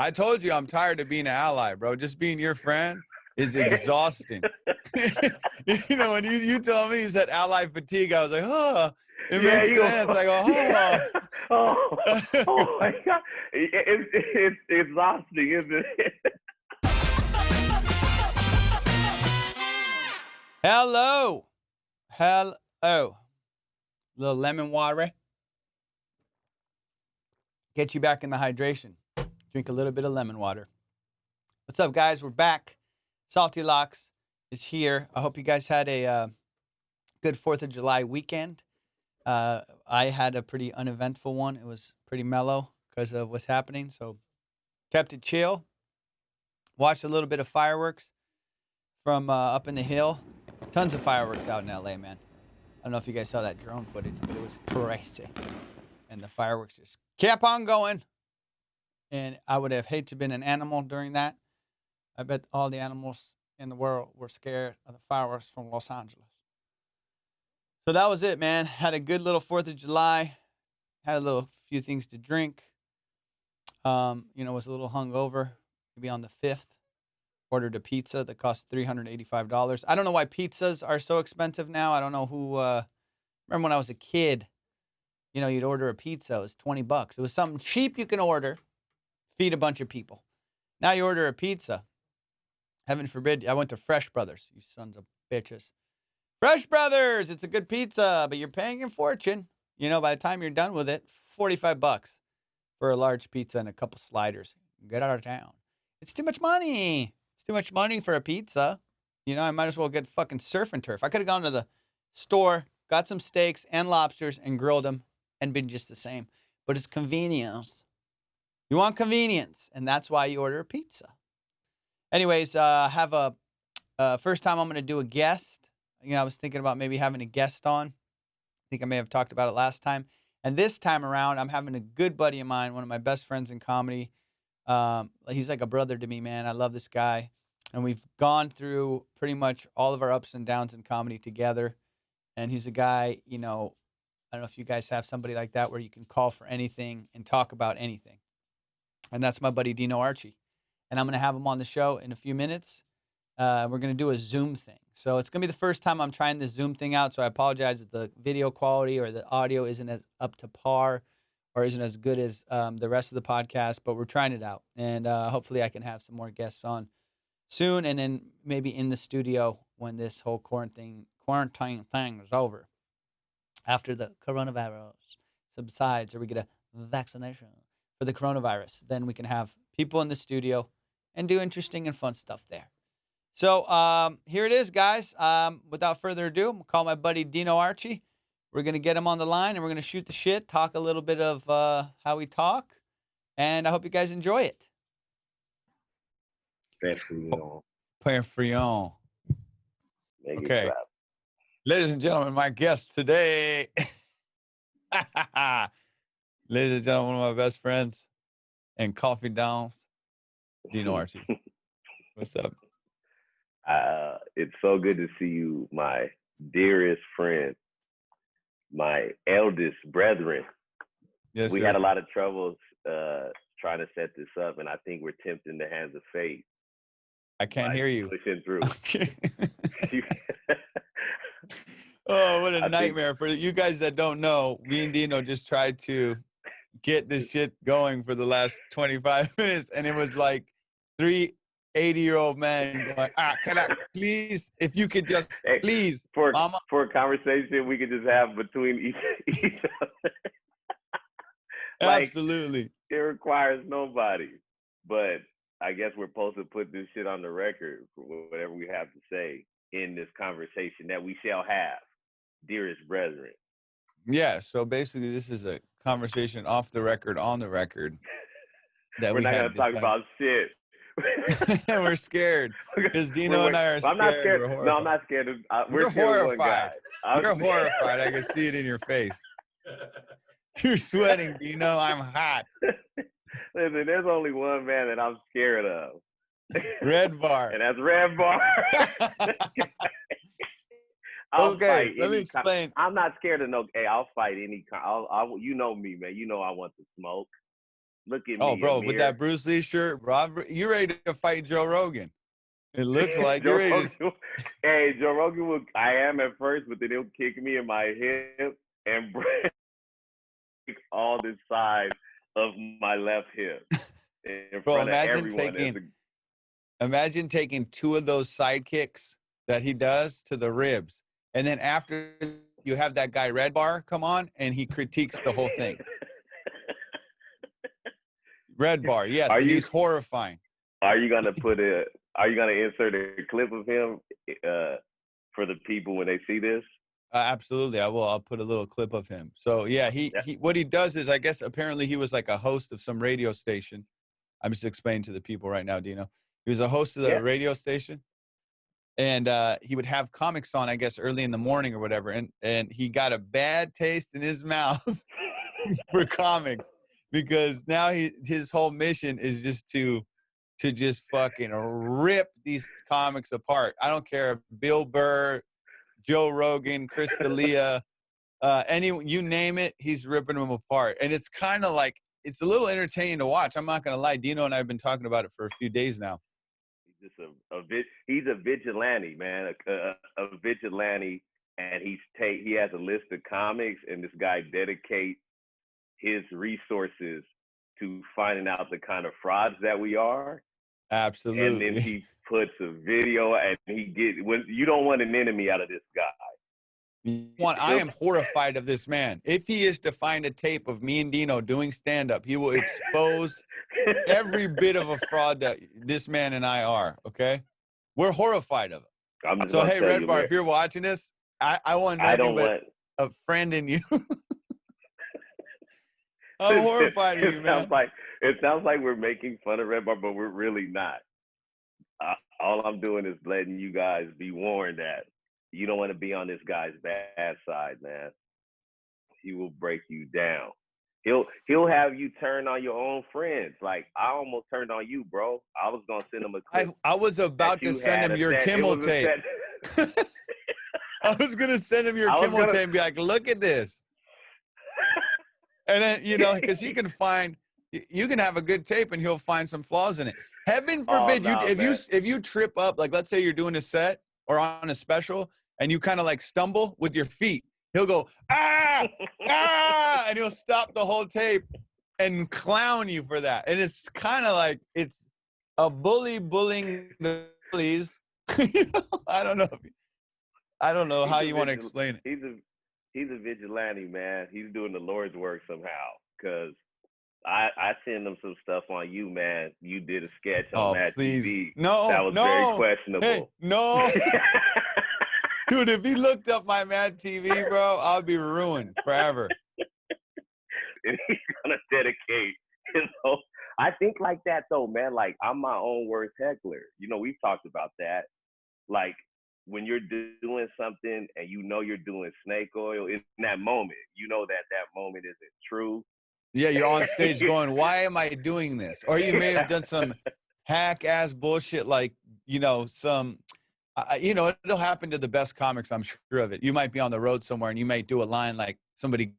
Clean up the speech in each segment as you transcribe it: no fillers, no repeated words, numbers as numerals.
I told you I'm tired of being an ally, bro. Just being your friend is exhausting. You know, when you told me you said ally fatigue, I was like, oh, it Yeah, makes you sense. go. I go, Yeah. oh. Oh my God. It's exhausting, isn't it? Hello. Hello. Little lemon water. Get you back in the hydration. Drink a little bit of lemon water. What's up, guys? We're back. Salty Locks is here. I hope you guys had a good 4th of July weekend. I had a pretty uneventful one. It was pretty mellow because of what's happening. So kept it chill. Watched a little bit of fireworks from up in the hill. Tons of fireworks out in LA, man. I don't know if you guys saw that drone footage, but it was crazy. And the fireworks just kept on going. And I would have hated to have been an animal during that. I bet all the animals in the world were scared of the fireworks from Los Angeles. So that was it, man. Had a good little 4th of July. Had a little few things to drink. Was a little hungover. Maybe on the 5th. Ordered a pizza that cost $385. I don't know why pizzas are so expensive now. I don't know who. Remember when I was a kid, you'd order a pizza. It was $20. It was something cheap you can order, feed a bunch of people. Now you order a pizza. Heaven forbid. I went to Fresh Brothers. You sons of bitches. Fresh Brothers. It's a good pizza, but you're paying a fortune. By the time you're done with it, $45 for a large pizza and a couple sliders. Get out of town. It's too much money. It's too much money for a pizza. I might as well get fucking surf and turf. I could have gone to the store, got some steaks and lobsters and grilled them and been just the same. But it's convenience. You want convenience, and that's why you order a pizza. Anyways, have a first time I'm going to do a guest. I was thinking about maybe having a guest on. I think I may have talked about it last time. And this time around, I'm having a good buddy of mine, one of my best friends in comedy. He's like a brother to me, man. I love this guy. And we've gone through pretty much all of our ups and downs in comedy together. And he's a guy, I don't know if you guys have somebody like that where you can call for anything and talk about anything. And that's my buddy DINO ARCHIE. And I'm going to have him on the show in a few minutes. We're going to do a Zoom thing. So it's going to be the first time I'm trying this Zoom thing out. So I apologize if the video quality or the audio isn't as up to par or isn't as good as the rest of the podcast, but we're trying it out. And hopefully I can have some more guests on soon, and then maybe in the studio when this whole quarantine thing is over. After the coronavirus subsides or we get a vaccination for the coronavirus, then we can have people in the studio and do interesting and fun stuff there. So here it is, guys. Without further ado, I'm going to call my buddy DINO ARCHIE. We're going to get him on the line, and we're going to shoot the shit, talk a little bit of how we talk, and I hope you guys enjoy it. Playing Frion. Okay. Ladies and gentlemen, my guest today. Ladies and gentlemen, one of my best friends and coffee downs, DINO ARCHIE. What's up? It's so good to see you, my dearest friend, my eldest brethren. Yes, we sir. had a lot of troubles trying to set this up, and I think we're tempting the hands of fate. I can't hear you. Pushing through. Okay. Oh, what a nightmare. For you guys that don't know, me and DINO just tried to get this shit going for the last 25 minutes, and it was like 3 80-year-old men going, can I please, if you could just, please, for mama. For a conversation we could just have between each other. Absolutely. It requires nobody. But I guess we're supposed to put this shit on the record for whatever we have to say in this conversation that we shall have, dearest brethren. Yeah, so basically this is a conversation off the record, on the record. That we're not going to talk about shit. We're scared because DINO and I are scared. I'm not scared. We're no, I'm not scared. You're horrified. You're horrified. horrified. I can see it in your face. You're sweating, DINO. I'm hot. Listen, there's only one man that I'm scared of. Red Bar. And that's Red Bar. Okay, let me explain. I'm not scared of no. Hey, I'll fight any kind. You know me, man. You know I want to smoke. Look at Oh, me, bro, with Amir. that Bruce Lee shirt, bro, you're ready to fight Joe Rogan. It looks like you're Joe ready Rogan, to. hey, Joe Rogan will. I am at first, but then he'll kick me in my hip and break all the side of my left hip in Bro, front of everyone. imagine taking 2 of those sidekicks that he does to the ribs, and then after you have that guy Red Bar come on and he critiques the whole thing. Red Bar, yes, Are and you he's horrifying. are you gonna put a are you gonna insert a clip of him for the people when they see this? Absolutely, I will. I'll put a little clip of him. So yeah, he what he does is, I guess apparently he was like a host of some radio station. I'm just explaining to the people right now, Dino. He was a host of the Yeah. radio station, and he would have comics on, I guess, early in the morning or whatever, and he got a bad taste in his mouth for comics, because now his whole mission is just to just fucking rip these comics apart. I don't care if Bill Burr, Joe Rogan, Chris D'Elia, you name it, he's ripping them apart. And it's kind of like, it's a little entertaining to watch. I'm not going to lie. Dino and I have been talking about it for a few days now. He's just he's a vigilante, man, a vigilante, and he has a list of comics, and this guy dedicates his resources to finding out the kind of frauds that we are. Absolutely. And then he puts a video, and when you don't want an enemy out of this guy. I am horrified of this man. If he is to find a tape of me and Dino doing stand-up, he will expose every bit of a fraud that this man and I are, okay? We're horrified of it. So, hey, Red Bar, if you're watching this, I want nothing but a friend in you. I'm horrified of you, man. It sounds like we're making fun of Red Bar, but we're really not. All I'm doing is letting you guys be warned that you don't want to be on this guy's bad side, man. He will break you down. He'll have you turn on your own friends. Like, I almost turned on you, bro. I was gonna send him a clip. I was about to send him your Kimmel tape. I was gonna send him your Kimmel tape and be like, look at this. And then, because you can have a good tape and he'll find some flaws in it. Heaven forbid if you trip up, like let's say you're doing a set or on a special and you kind of like stumble with your feet, he'll go, ah, and he'll stop the whole tape and clown you for that. And it's kind of like, it's a bullying the bullies. I don't know how you want to explain it. He's a vigilante, man. He's doing the Lord's work somehow, because I send him some stuff on you, man. You did a sketch on Mad TV. No, that was very questionable. Hey, no. Dude, if he looked up my Mad TV, bro, I'll be ruined forever. And he's gonna dedicate his whole. I think like that though, man. Like, I'm my own worst heckler. We've talked about that. Like, when you're doing something and you're doing snake oil in that moment, that moment isn't true. Yeah, you're on stage going, why am I doing this? Or you may have done some hack-ass bullshit like, some, it'll happen to the best comics, I'm sure of it. You might be on the road somewhere and you might do a line like somebody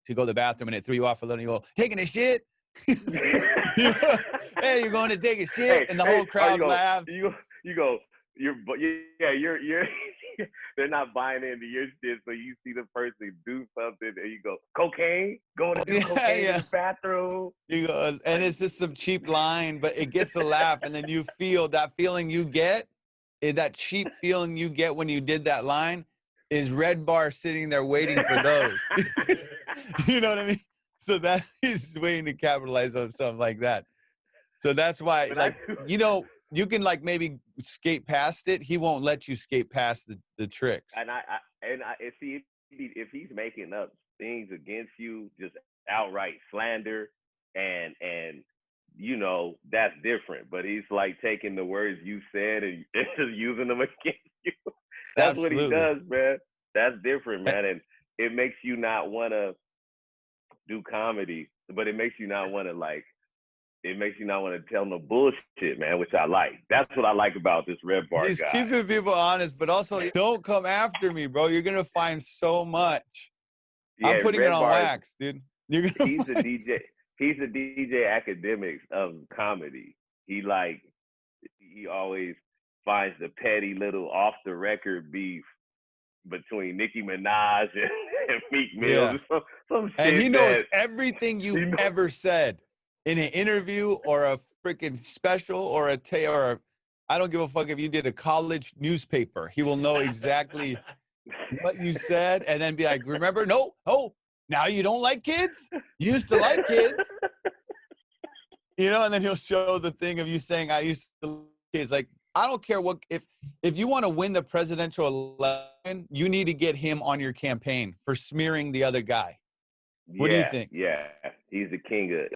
to go to the bathroom and it threw you off a little and you go, taking a shit? Hey, you're going to take a shit? And the whole crowd laughs. You go, you're they're not buying into your shit, so you see the person do something and you go, cocaine? Going to do cocaine in the bathroom? You go, and it's just some cheap line, but it gets a laugh, and then you feel that feeling you get, that cheap feeling you get when you did that line is Red Bar sitting there waiting for those. You know what I mean? So that he's waiting to capitalize on something like that. So that's why, you can like maybe skate past it. He won't let you skate past the tricks. And I see if he's making up things against you, just outright slander, and that's different. But he's like taking the words you said and just using them against you. That's Absolutely. What he does, man. That's different, man. And it makes you not want to do comedy, but it makes you not want to tell no bullshit, man, which I like. That's what I like about this Red Bar guy. He's keeping people honest, but also don't come after me, bro. You're going to find so much. Yeah, I'm putting Red it on Bar, wax, dude. He's a DJ. he's the DJ Academics of comedy. He always finds the petty little off the record beef between Nicki Minaj and Meek Mill. Yeah. Some And shit he knows that everything you've you know. ever said in an interview or a freaking special or I don't give a fuck if you did a college newspaper. He will know exactly what you said and then be like, remember? No, oh, now you don't like kids? You used to like kids. And then he'll show the thing of you saying, I used to like kids. Like, I don't care what, if you want to win the presidential election, you need to get him on your campaign for smearing the other guy. What do you think? Yeah. He's the king of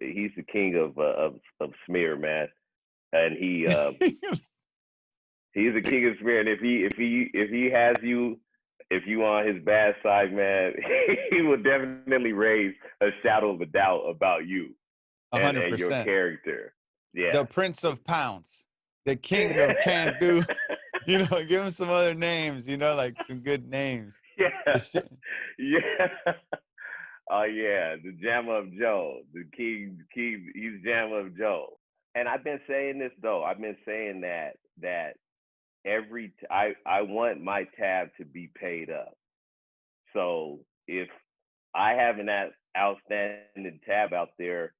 smear, man. And he's the king of smear. And if he has you, if you on his bad side, man, he will definitely raise a shadow of a doubt about you and your 100%. character. Yeah. The Prince of Pounds, the King of Can't Do. Give him some other names. Like some good names. Yeah. Yeah. Oh yeah, the Jammer of Joe, the king. He's Jammer of Joe. And I've been saying this though. I've been saying that I want my tab to be paid up. So if I have an outstanding tab out there,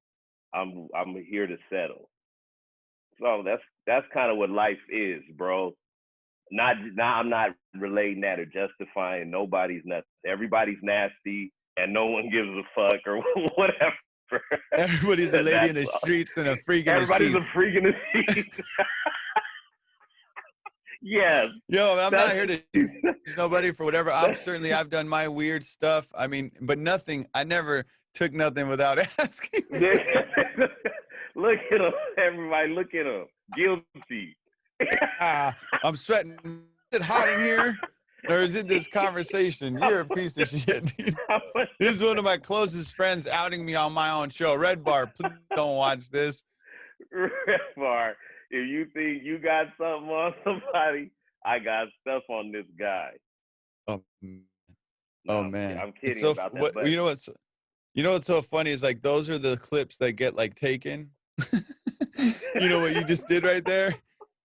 I'm here to settle. So that's kind of what life is, bro. I'm not relating that or justifying nobody's nothing. Everybody's nasty and no one gives a fuck or whatever. Everybody's a lady in the streets and a freak in the sheets. Everybody's a freak in the sheets. Yes. Yo, I'm not here to judge nobody for whatever. I've done my weird stuff. I mean, but I never took nothing without asking. Look at him, everybody. Look at him. Guilty. I'm sweating. Is it hot in here? Or is it this conversation? You're a piece of shit. This is one of my closest friends outing me on my own show. Red Bar, please don't watch this. Red Bar, if you think you got something on somebody, I got stuff on this guy. Oh man. I'm kidding about that. But you know what's so funny is like those are the clips that get like taken. You know what you just did right there?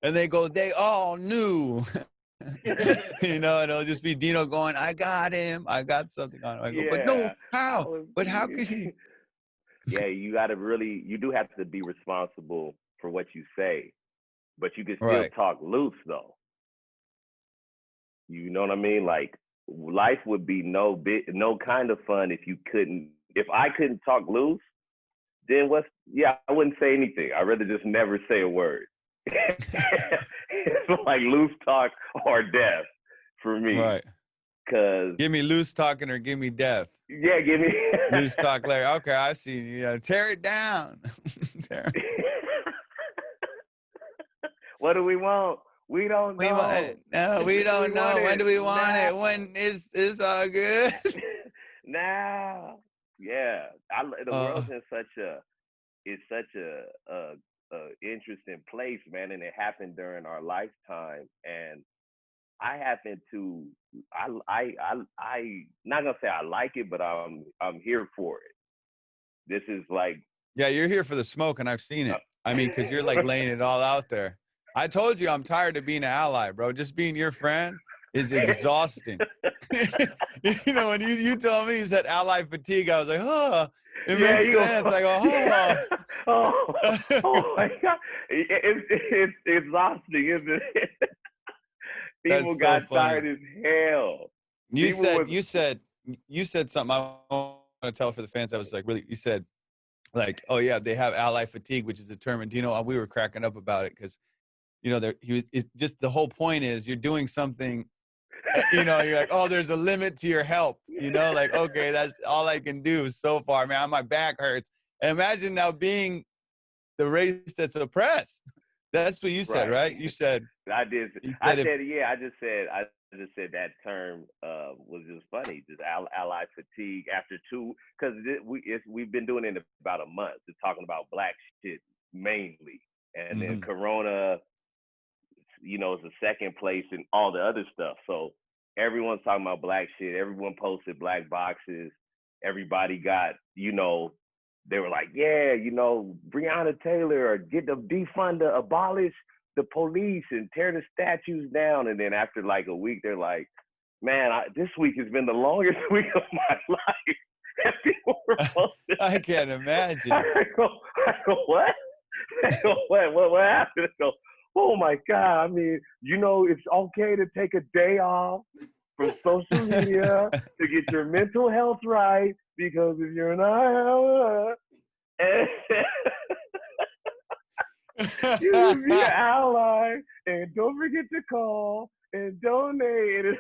And they go, they all knew. And it'll just be Dino going, I got him. I got something on him. I go, but no, how? But how could he? Yeah, you do have to be responsible for what you say, but you can still talk loose though. You know what I mean? Like life would be no kind of fun if I couldn't talk loose, then I wouldn't say anything. I'd rather just never say a word. It's like loose talk or death for me. Right. Cause give me loose talking or give me death. Yeah, give me loose talk later. Okay, I see you. Tear it down. What do we want? We don't know. No, we don't know. When do we want it? When is all good? Now. Yeah. The world's in such a interesting place, man, and it happened during our lifetime. And I happen to I not gonna say I like it, but I'm here for it. This is like, yeah, you're here for the smoke, and I've seen it. I mean, because you're like laying it all out there. I told you I'm tired of being an ally, bro. Just being your friend is exhausting. When you told me you said ally fatigue, I was like, oh, it makes sense. I go, oh my God. It's exhausting, isn't it? People got tired as hell. You said something I want to tell for the fans. I was like, really, you said, like, oh yeah, they have ally fatigue, which is the term. And we were cracking up about it because, just the whole point is you're doing something, you're like, oh, there's a limit to your help, like, okay, that's all I can do so far, man. My back hurts. And imagine now being the race that's oppressed. That's what you said, right? You said. I did. I just said that term was just funny, just ally fatigue after because we've been doing it about a month, just talking about black shit mainly, and then Corona, is the second place and all the other stuff. So everyone's talking about black shit. Everyone posted black boxes. Everybody got they were like, yeah, you know, Breonna Taylor, or get the defund, abolish the police and tear the statues down. And then after like a week, they're like, man, this week has been the longest week of my life. And people were posting. I can't imagine. I go, what? I go, what happened? I go, oh my God. I mean, you know, it's okay to take a day off from social media to get your mental health right, because if you're not, you should be an ally, and don't forget to call and donate.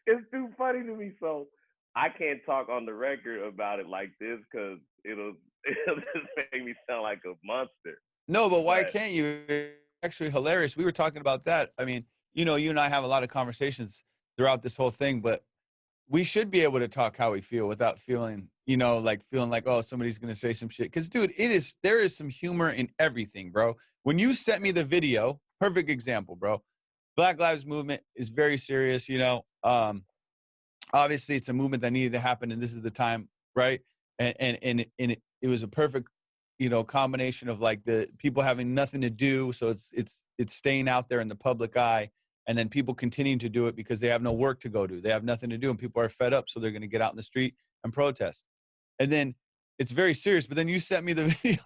It's too funny to me. So I can't talk on the record about it like this because it'll just make me sound like a monster. No, but why can't you? It's actually hilarious. We were talking about that. I mean, you know, you and I have a lot of conversations throughout this whole thing, but we should be able to talk how we feel without feeling, you know, like feeling like, oh, somebody's going to say some shit. Because, dude, there is some humor in everything, bro. When you sent me the video, perfect example, bro. Black Lives Movement is very serious, you know. Obviously, it's a movement that needed to happen, and this is the time, right? And it was a perfect, you know, combination of like the people having nothing to do, so it's staying out there in the public eye, and then people continuing to do it because they have no work to go to, they have nothing to do, and people are fed up, so they're going to get out in the street and protest. And then it's very serious. But then you sent me the video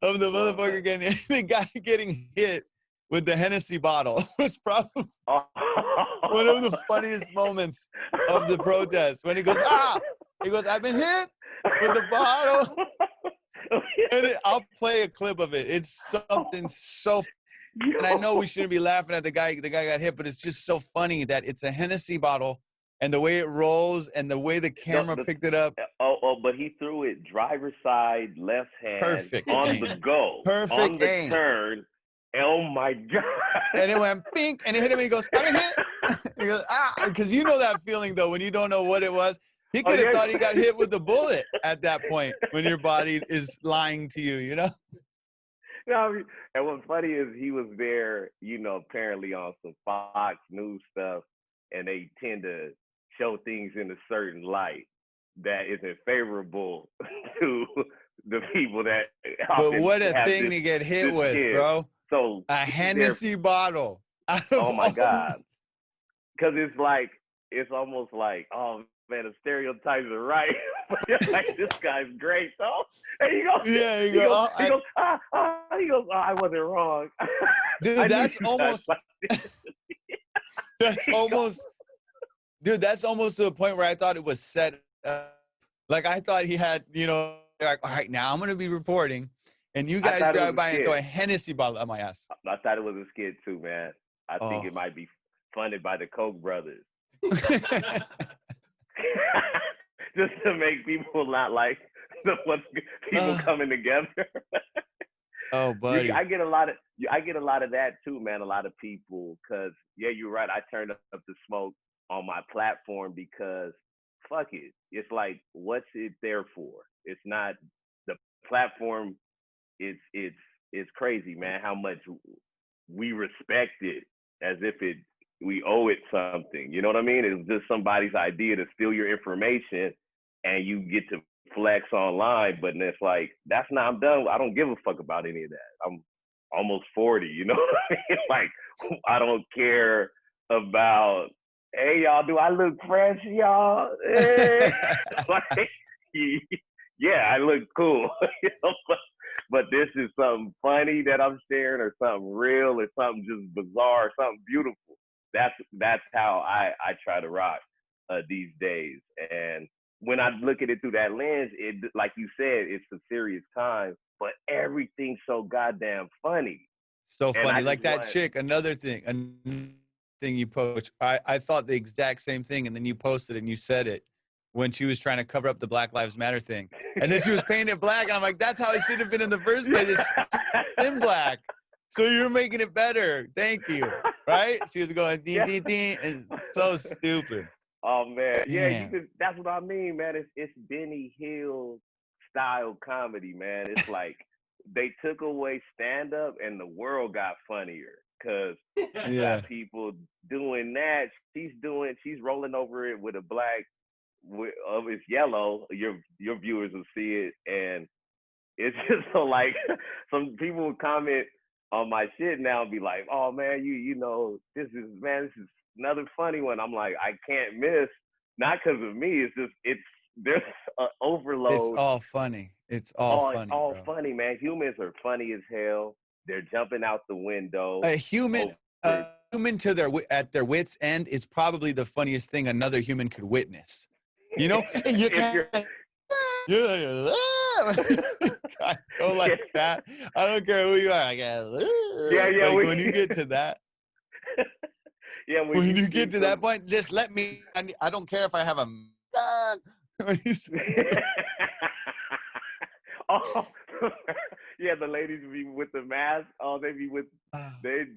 of the motherfucker getting the guy getting hit with the Hennessy bottle. It was probably one of the funniest moments of the protest when he goes, he goes, I've been hit with the bottle. And I'll play a clip of it. It's something so, and I know we shouldn't be laughing at the guy got hit, but it's just so funny that it's a Hennessy bottle and the way it rolls and the way the camera picked it up. But he threw it driver's side, left hand, perfect on aim. the go, perfect on the aim. turn. Oh my God. And it went pink and it hit him and he goes, I've been hit. He goes, because you know that feeling though, when you don't know what it was. He could have thought he got hit with a bullet at that point when your body is lying to you, you know? No, and what's funny is he was there, you know, apparently on some Fox News stuff, and they tend to show things in a certain light that isn't favorable to the people that. But what a thing to get hit with, kid. Bro. So a Hennessy bottle. Oh my God. Because it's almost like, oh man, the stereotypes are right. But you're like, this guy's great, though. And he goes, I wasn't wrong. Dude, that's almost dude, that's almost to the point where I thought it was set up. Like I thought he had, you know, like, all right, now I'm gonna be reporting, and you guys drive by and throw a Hennessy bottle at my ass. I thought it was a skit too, man. I think it might be funded by the Koch brothers. Just to make people not like people coming together. Oh, buddy. I get a lot of that too, man. A lot of people, because yeah, you're right. I turned up the smoke on my platform because fuck it. It's like, what's it there for? It's not the platform. It's crazy, man. How much we respect it as if we owe it something. You know what I mean? It's just somebody's idea to steal your information and you get to flex online, but it's like, I'm done. I don't give a fuck about any of that. I'm almost 40, you know what I mean? Like, I don't care about, hey, y'all, do I look fresh, y'all? Like, yeah, I look cool. You know? But this is something funny that I'm sharing, or something real, or something just bizarre, or something beautiful. That's how I try to rock these days. And when I look at it through that lens, it, like you said, it's a serious time, but everything's so goddamn funny. So funny. Like that chick, another thing you post. I thought the exact same thing, and then you posted it and you said it when she was trying to cover up the Black Lives Matter thing. And then she was painted black, and I'm like, that's how it should have been in the first place. It's in black. So you're making it better. Thank you. Right? She was going ding, and so stupid. Oh man, yeah, that's what I mean, man. It's Benny Hill style comedy, man. It's like they took away stand up and the world got funnier. because you Yeah. got people doing that. She's rolling over it with a black, it's yellow. Your viewers will see it, and it's just so like some people will comment on my shit now and be like, "Oh man, you know this is another funny one." I'm like, I can't miss, not because of me. It's just there's an It's overload. all funny. It's all It's funny, all bro. funny, man. Humans are funny as hell. They're jumping out the window. A human, to at their wits' end is probably the funniest thing another human could witness. You know, you can't. Go like that. I don't care who you are. I guess. Yeah. Like when you get to that. Yeah, When you get to that point, just let me. I don't care if I have a gun. Oh, yeah, the ladies be with the mask. Oh, they be with there's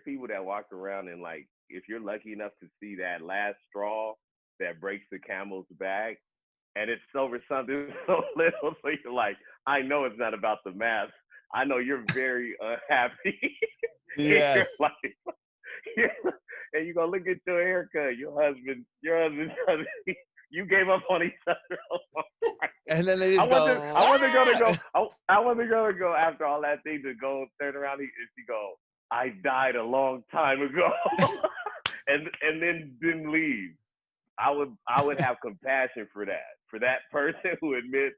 people that walk around and like, if you're lucky enough to see that last straw that breaks the camel's back, and it's over something so little, so you're like, I know it's not about the mask. I know you're very unhappy. Yes. And you go look at your haircut. Your husband, you gave up on each other. And then they just I wasn't gonna go after all that thing to go turn around and she go, I died a long time ago, and then didn't leave. I would have compassion for that person who admits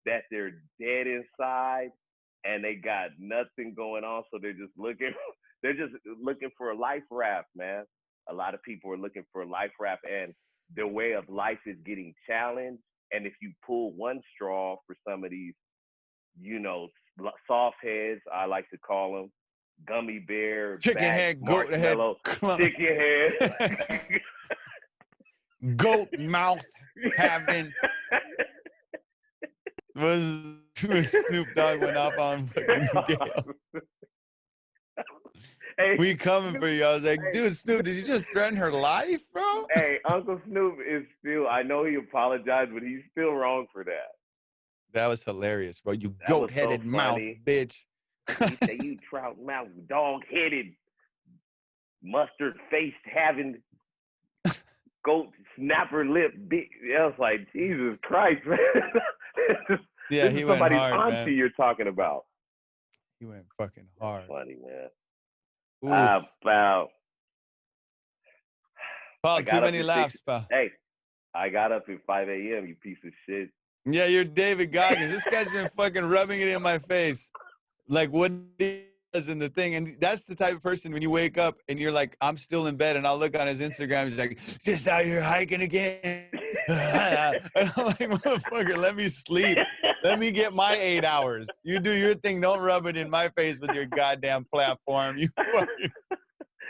that they're dead inside and they got nothing going on, so they're just looking for a life raft, man. A lot of people are looking for a life raft, and their way of life is getting challenged. And if you pull one straw for some of these, soft heads, I like to call them, gummy bear, chicken head, goat head, chicken head, goat mouth having. Was Snoop Dogg went off on fucking Miguel. Hey, we coming for you. I was like, dude, Snoop, did you just threaten her life, bro? Hey, Uncle Snoop is still, I know he apologized, but he's still wrong for that. That was hilarious, bro. You goat-headed so mouth, bitch. He say, you trout mouth, dog-headed, mustard-faced, having goat snapper lip. Big. I was like, Jesus Christ, man. Yeah, he went hard, man. Somebody's auntie you're talking about. He went fucking hard. Funny, man. Pal. Paul, too many laughs, pal. Hey, I got up at 5 a.m., you piece of shit. Yeah, you're David Goggins. This guy's been fucking rubbing it in my face. Like what he does in the thing. And that's the type of person when you wake up and you're like, I'm still in bed, and I'll look on his Instagram, he's like, just out here hiking again. And I'm like, motherfucker, let me sleep. Let me get my 8 hours. You do your thing. Don't rub it in my face with your goddamn platform. You fucking...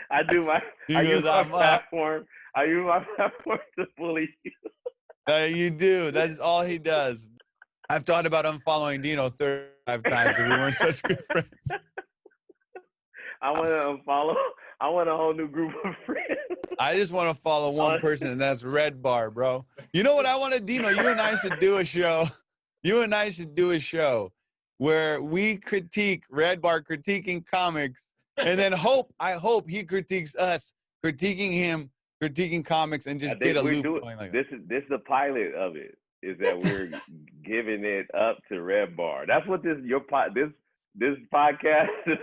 I use my platform. I use my platform to bully you. You do. That's all he does. I've thought about unfollowing DINO 35 times if we weren't such good friends. I want to unfollow. I want a whole new group of friends. I just want to follow one person, and that's Red Bar, bro. You know what I want to, Dino? You and I should do a show. You and I should do a show where we critique Red Bar critiquing comics, and then I hope he critiques us, critiquing him, critiquing comics, and just get a loop going like this is the pilot of it. Is that we're giving it up to Red Bar. That's what this podcast is.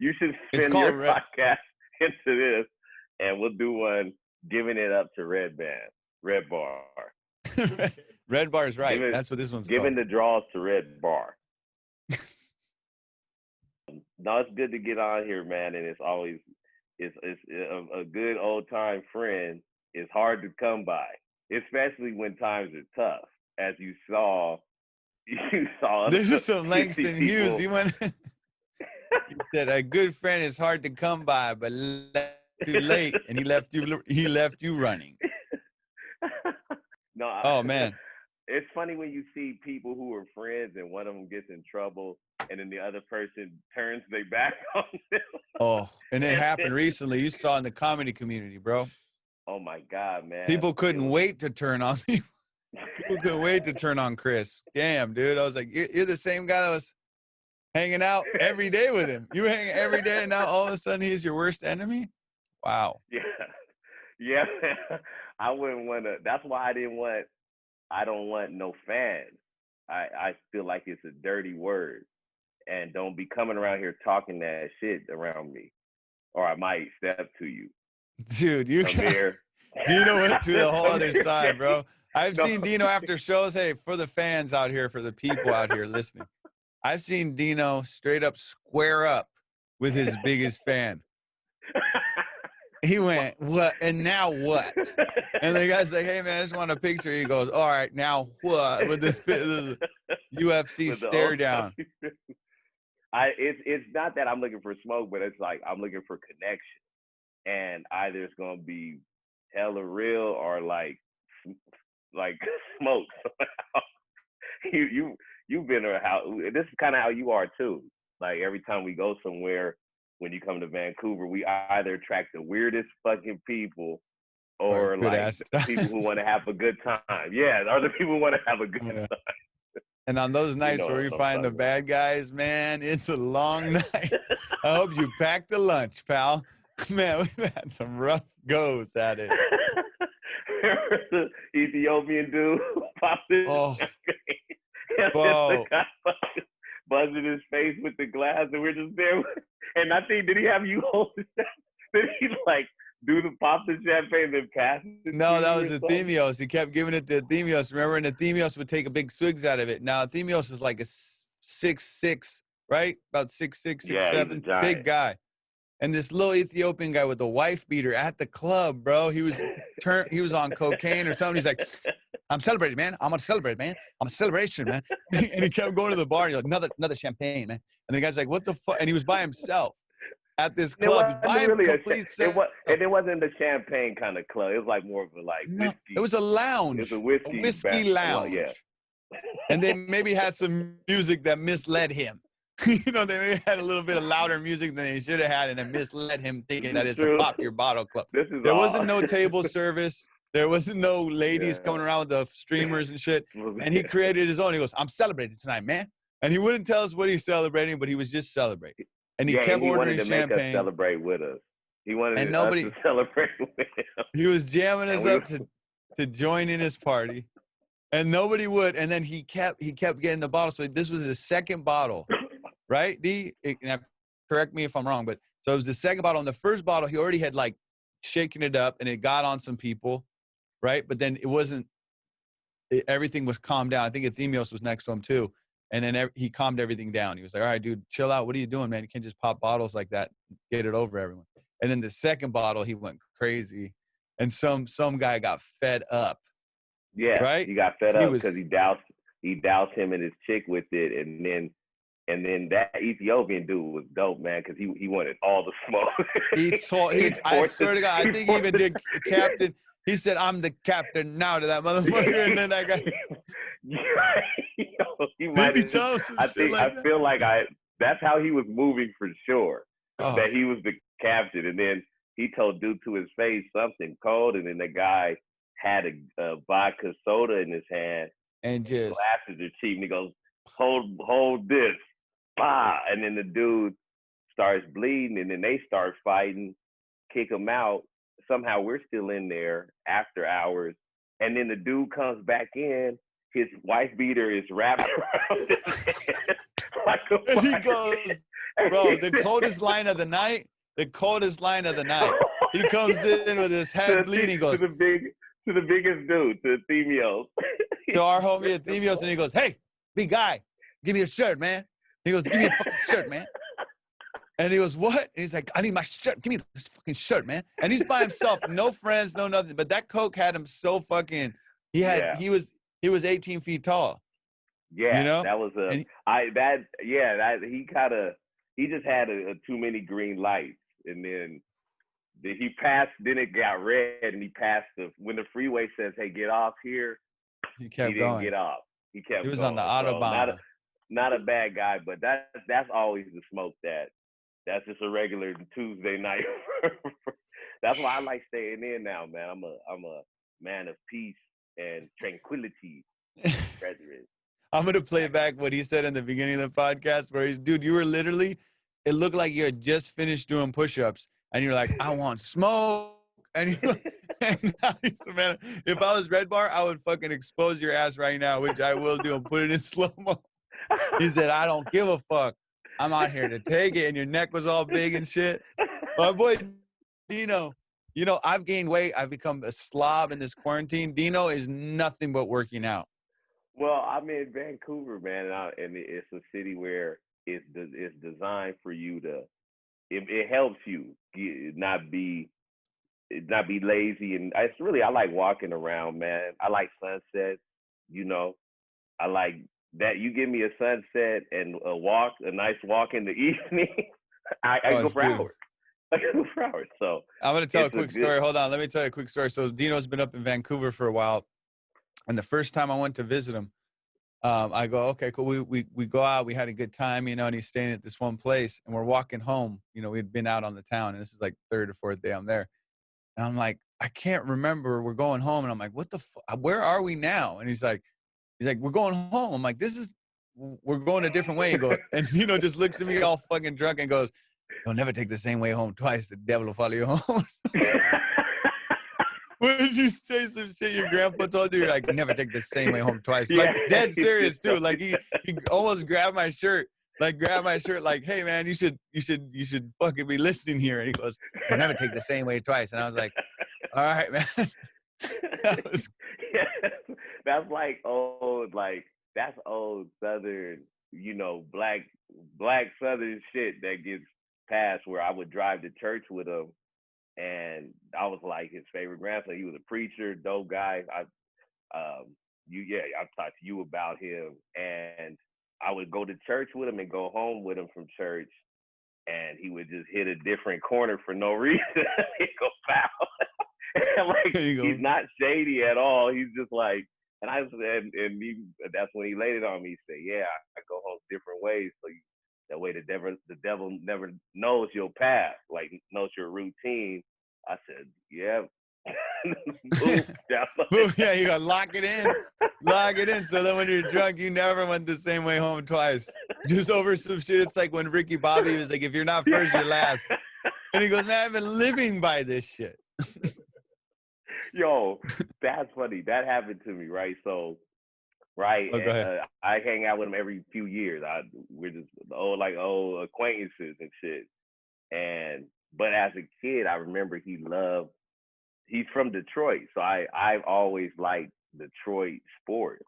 You should spin your podcast into this, and we'll do one giving it up to Red Bar. Red Bar is right. That's what this one's giving called. The draws to Red Bar. No, it's good to get on here, man, and it's always it's a good old time friend is hard to come by, especially when times are tough, as you saw. This is some Langston Hughes. He went. He said a good friend is hard to come by, but too late, and he left you running. No. Oh man. It's funny when you see people who are friends and one of them gets in trouble and then the other person turns their back on them. Oh, and it happened recently. You saw in the comedy community, bro. Oh my God, man. People couldn't wait to turn on me. People couldn't wait to turn on Chris. Damn, dude. I was like, you're the same guy that was hanging out every day with him. You were hanging every day, and now all of a sudden he's your worst enemy? Wow. Yeah. Yeah. I wouldn't want to. That's why I don't want no fans. I feel like it's a dirty word. And don't be coming around here talking that shit around me, or I might step to you. Dude, you got Amir. Dino went to the whole other Amir, side, bro. I've no. seen Dino after shows. Hey, for the fans out here, for the people out here listening, I've seen Dino straight up square up with his biggest fan. He went, what? And now what? And the guy's like, hey, man, I just want a picture. He goes, all right, now what? With the UFC With the stare old down. it's not that I'm looking for smoke, but it's like I'm looking for connection. And either it's gonna be hella real or like smoke. You've been around how this is kind of how you are too. Like every time we go somewhere, when you come to Vancouver, we either attract the weirdest fucking people or like the people who want to have a good time. Yeah, or the people who want to have a good time. And on those nights You know where we find the bad guys, man, it's a long night. I hope you packed the lunch, pal. Man, we've had some rough goes at it. The Ethiopian dude popped his bro. Buzzing his face with the glass, and we're just there. And I think, did he have you hold the Did he like do the pop the champagne and then pass it? No, that was Ethemios. He kept giving it to Ethemios. Remember, and Ethemios would take a big swigs out of it. Now, Ethemios is like a 6'6", right? About 6'6", 6'7", big guy. And this little Ethiopian guy with a wife beater at the club, bro. He was on cocaine or something. He's like, I'm celebrating, man. I'm gonna celebrate, man. I'm a celebration, man. And he kept going to the bar. And he's like, another champagne, man. And the guy's like, what the fuck? And he was by himself at this club. And it wasn't the champagne kind of club. It was like more of a whiskey. It was a lounge. It was a whiskey lounge. Yeah. And they maybe had some music that misled him. You know, they had a little bit of louder music than they should have had, and it misled him thinking that it's a pop your bottle club. There wasn't no table service. There wasn't no ladies coming around with the streamers and shit. And he created his own. He goes, I'm celebrating tonight, man. And he wouldn't tell us what he's celebrating, but he was just celebrating. And he kept ordering champagne. Make us celebrate with us. He wanted us to celebrate with him. He was jamming us up to join in his party. And nobody would. And then he kept getting the bottle. So this was his second bottle. Right, D? Correct me if I'm wrong, but so it was the second bottle. And the first bottle, he already had like shaken it up, and it got on some people, right? But then everything was calmed down. I think Ethemios was next to him too, and then he calmed everything down. He was like, "All right, dude, chill out. What are you doing, man? You can't just pop bottles like that. Get it over, everyone." And then the second bottle, he went crazy, and some guy got fed up. Yeah, right. He got fed up because he doused him and his chick with it, and then that Ethiopian dude was dope, man, because he wanted all the smoke. I swear to God, I think he even did captain. He said, "I'm the captain now" to that motherfucker, and then that guy. He might have. I feel like that's how he was moving for sure. That he was the captain, and then he told dude to his face something cold, and then the guy had a vodka soda in his hand, and just glasses are cheap, and he goes, "Hold this." And then the dude starts bleeding, and then they start fighting, kick him out. Somehow we're still in there after hours, and then the dude comes back in. His wife beater is wrapped around his head like a and he goes, bro, the coldest line of the night. He comes in with his head bleeding. He goes to the biggest dude, to Ethemios. To our homie Ethemios, and he goes, "Hey, big guy, give me a shirt, man." He goes, "Give me a fucking shirt, man." And he goes, "What?" And he's like, "I need my shirt. Give me this fucking shirt, man." And he's by himself, no friends, no nothing. But that coke had him so fucking. He was 18 feet tall. Yeah, you know? That was he just had too many green lights, and then he passed. Then it got red, and he passed when the freeway says, "Hey, get off here." He kept didn't going. get off. He kept. He was going. on the Autobahn. So not a bad guy, but that's always the smoke. That's just a regular Tuesday night. That's why I like staying in now, man. I'm a man of peace and tranquility, brethren. I'm gonna play back what he said in the beginning of the podcast, where he's, dude, you were literally, it looked like you had just finished doing push-ups, and you're like, I want smoke, and you, and now he's, man, if I was Red Bar, I would fucking expose your ass right now, which I will do, and put it in slow mo. He said, I don't give a fuck. I'm out here to take it, and your neck was all big and shit. My boy Dino, you know, I've gained weight. I've become a slob in this quarantine. Dino is nothing but working out. Well, I'm in Vancouver, man, and it's a city where it's designed for you to. It helps you not be lazy, and it's really I like walking around, man. I like sunsets, you know. I like that you give me a sunset and a nice walk in the evening. I Oh, go it's for beautiful. hours. I go for hours. So I'm gonna tell a it's a quick good. story. Hold on, let me tell you a quick story. So Dino's been up in Vancouver for a while, and the first time I went to visit him, I go, okay, cool. We go out. We had a good time, you know. And he's staying at this one place, and we're walking home. You know, we'd been out on the town, and this is like third or fourth day I'm there, and I'm like, I can't remember. We're going home, and I'm like, what the fuck? Where are we now? And he's like, we're going home. I'm like, we're going a different way. He goes, and Dino just looks at me all fucking drunk and goes, you'll never take the same way home twice. The devil will follow you home. When did you say some shit your grandpa told you? You're like, never take the same way home twice. Yeah, Like dead he just serious too. told Like me he almost grabbed my shirt. Like like, hey man, you should fucking be listening here. And he goes, you'll never take the same way twice. And I was like, all right, man. That was, yeah, that's old Southern, black Southern shit that gets passed. Where I would drive to church with him, and I was like his favorite grandson. He was a preacher, dope guy. I've talked to you about him, and I would go to church with him and go home with him from church, and he would just hit a different corner for no reason. He'd go foul. And like there you he's go. not shady at all. He's just like, and I said, and he, that's when he laid it on me. He said, "Yeah, I go home different ways, so that way the devil never knows your path, like knows your routine." I said, "Yeah." Boom, Yeah, you gotta lock it in. Lock it in. So then when you're drunk, you never went the same way home twice. Just over some shit. It's like when Ricky Bobby was like, if you're not first, you're last. And he goes, man, I've been living by this shit. Yo, that's funny. That happened to me, right? So, right, Oh, go ahead. I hang out with him every few years. We're just old acquaintances and shit. And but as a kid, I remember he's from Detroit, so I've always liked Detroit sports